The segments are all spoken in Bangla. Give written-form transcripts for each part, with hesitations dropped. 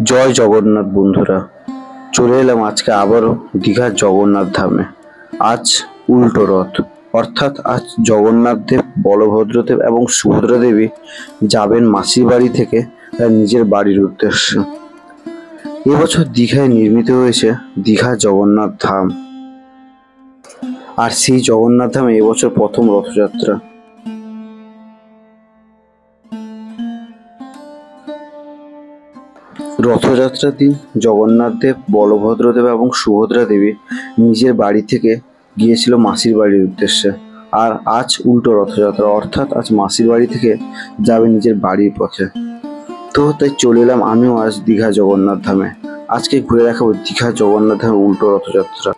জয় জগন্নাথ বন্ধুরা, চলে এলাম আজকে আবারও দীঘার জগন্নাথ ধামে। আজ উল্টো রথ, অর্থাৎ আজ জগন্নাথ দেব, বলভদ্রদেব এবং সুভদ্রা দেবী যাবেন মাসির বাড়ি থেকে তার নিজের বাড়ির উদ্দেশ্যে। এবছর দীঘায় নির্মিত হয়েছে দীঘা জগন্নাথ ধাম, আর সেই জগন্নাথ ধামে এবছর প্রথম রথযাত্রা। রথযাত্রার দিন জগন্নাথ দেব, বলভদ্র দেব এবং সুভদ্রা দেবী নিজের বাড়ি থেকে গিয়েছিল মাসির বাড়ির উদ্দেশ্যে। আর আজ উল্টো রথযাত্রা, অর্থাৎ আজ মাসির বাড়ি থেকে যাবে নিজের বাড়ির পথে। তো তাই চলে এলাম আমিও আজ দীঘা জগন্নাথ ধামে। আজকে ঘুরে দেখাবো দীঘা জগন্নাথ ধামের উল্টো রথযাত্রা।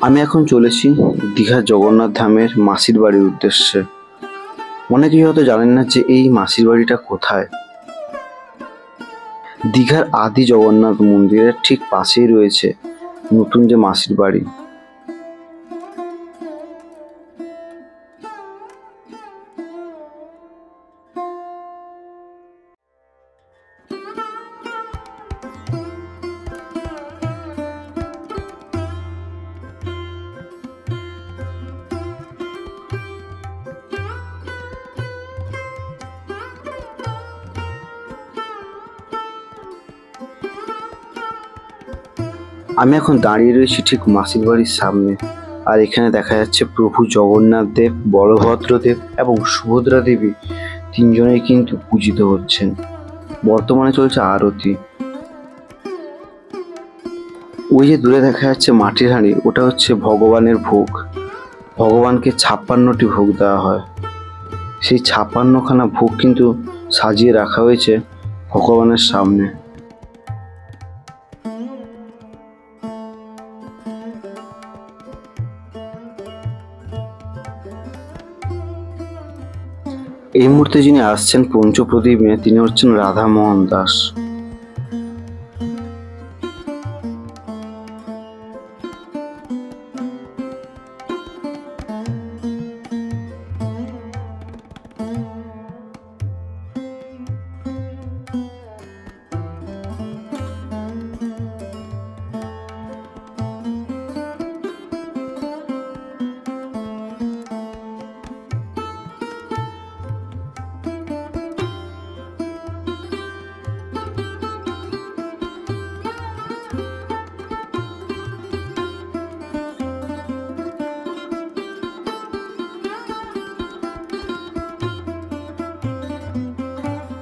আমি এখন চলেছি দীঘা জগন্নাথ ধামের মাসির বাড়ির উদ্দেশ্যে। অনেকেই হয়তো জানেন না যে এই মাসির বাড়িটা কোথায়। দীঘার আদি জগন্নাথ মন্দিরের ঠিক পাশেই রয়েছে নতুন যে মাসির বাড়ি। আমি এখন দাঁড়িয়ে রয়েছি ঠিক মাসির বাড়ির সামনে, আর এখানে দেখা যাচ্ছে প্রভু জগন্নাথ দেব, বলভদ্র দেব এবং সুভদ্রা দেবী তিনজনেই কিন্তু পূজিত হচ্ছেন। বর্তমানে চলছে আরতি। ওই যে দূরে দেখা যাচ্ছে মাটির হাঁড়ি, ওটা হচ্ছে ভগবানের ভোগ। ভগবানকে 56টি ভোগ দেওয়া হয়। সেই 56খানা ভোগ কিন্তু সাজিয়ে রাখা হয়েছে ভগবানের সামনে। এই মুহূর্তে যিনি আসছেন পঞ্চপ্রদীপ নিয়ে, তিনি হচ্ছেন রাধামোহন দাস।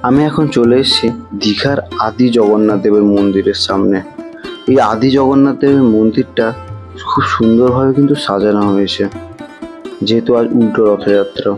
আমি এখন চলে এসেছি দীঘার আদি জগন্নাথ দেবের মন্দিরের সামনে। এই আদি জগন্নাথ দেবের মন্দিরটা খুব সুন্দরভাবে কিন্তু সাজানো হয়েছে, যেহেতু আজ উল্টো রথযাত্রা।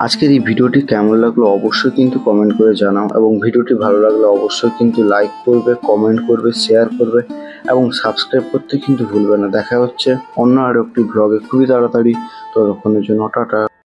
আজকের এই ভিডিওটি কেমন লাগলো অবশ্যই কিন্তু কমেন্ট করে জানাও, এবং ভিডিওটি ভালো লাগলে অবশ্যই কিন্তু লাইক করবে, কমেন্ট করবে, শেয়ার করবে এবং সাবস্ক্রাইব করতে কিন্তু ভুলবে না। দেখা হচ্ছে অন্য আরও একটি ব্লগে খুবই তাড়াতাড়ি। ততক্ষণের জন্য টাটা।